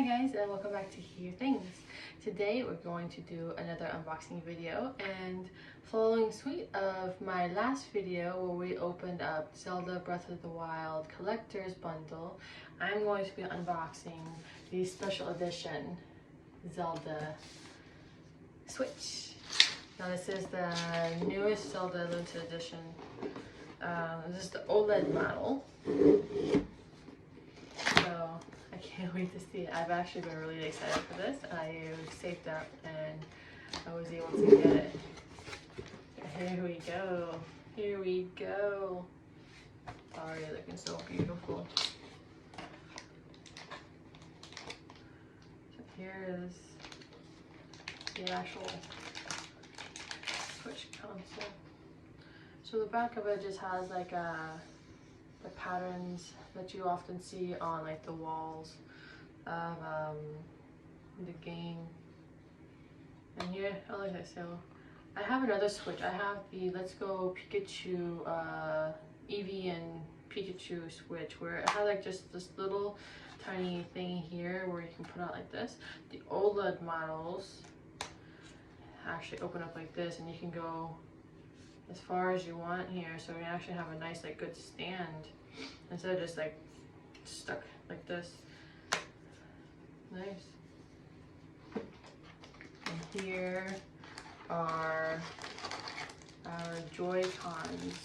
guys, and welcome back to Hear Things. Today we're going to do another unboxing video, and following suit of my last video where we opened up Zelda Breath of the Wild collector's bundle, I'm going to be unboxing the special edition Zelda Switch. Now this is the newest Zelda limited edition. This is the OLED model. So I can't wait to see it. I've actually been really excited for this. I saved up and I was able to get it. Here we go. Here we go. It's already looking so beautiful. So here is the actual Switch console. So the back of it just has like the patterns that you often see on like the walls of the game. And here, I like that. So I have another Switch. I have the Let's Go Pikachu Eevee and Pikachu Switch, where it has like just this little tiny thing here where you can put out like this. The OLED models actually open up like this, and you can go as far as you want here, so you actually have a nice like good stand instead of just like stuck like this. Nice. And here are our Joy-Cons.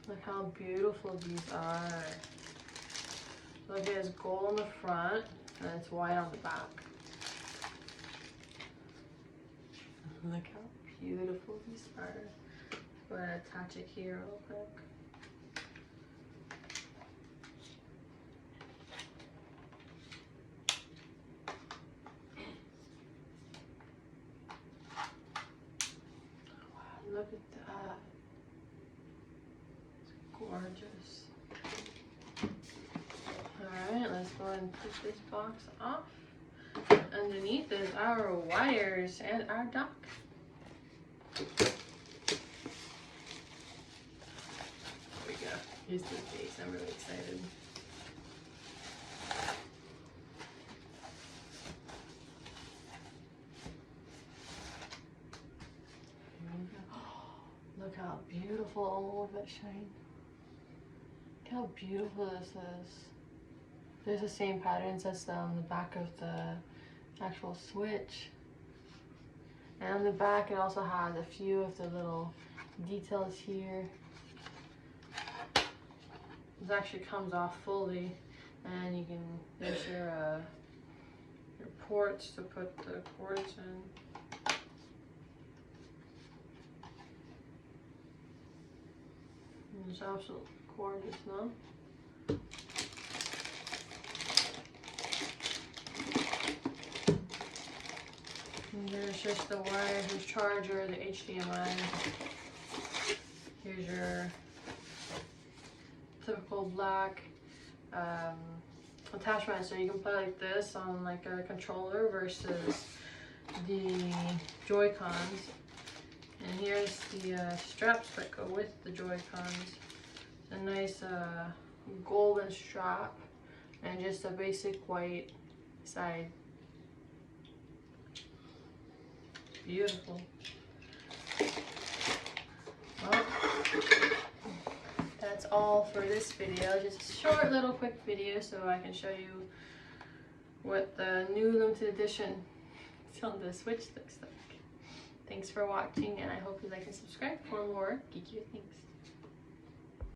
Look how beautiful these are. Look, it has gold on the front and it's white on the back. Look how beautiful these are. I'm going to attach it here real quick. Wow, look at that. It's gorgeous. Alright, let's go ahead and put this box off. Underneath is our wires and our dock. There we go. Here's the case. I'm really excited. Look how beautiful that shine. Look how beautiful this is. There's the same patterns as on the back of the actual Switch. And on the back it also has a few of the little details here. This actually comes off fully, and you can, there's your ports to put the cords in. And it's absolutely gorgeous, no? And there's just the wire, here's charger, the HDMI. Here's your typical black attachment, so you can play like this on like a controller versus the Joy-Cons. And here's the straps that go with the Joy-Cons. A nice golden strap and just a basic white side. Beautiful. Well, that's all for this video. Just a short little quick video so I can show you what the new limited edition on the Switch looks like. Thanks for watching, and I hope you like and subscribe for more geekier things.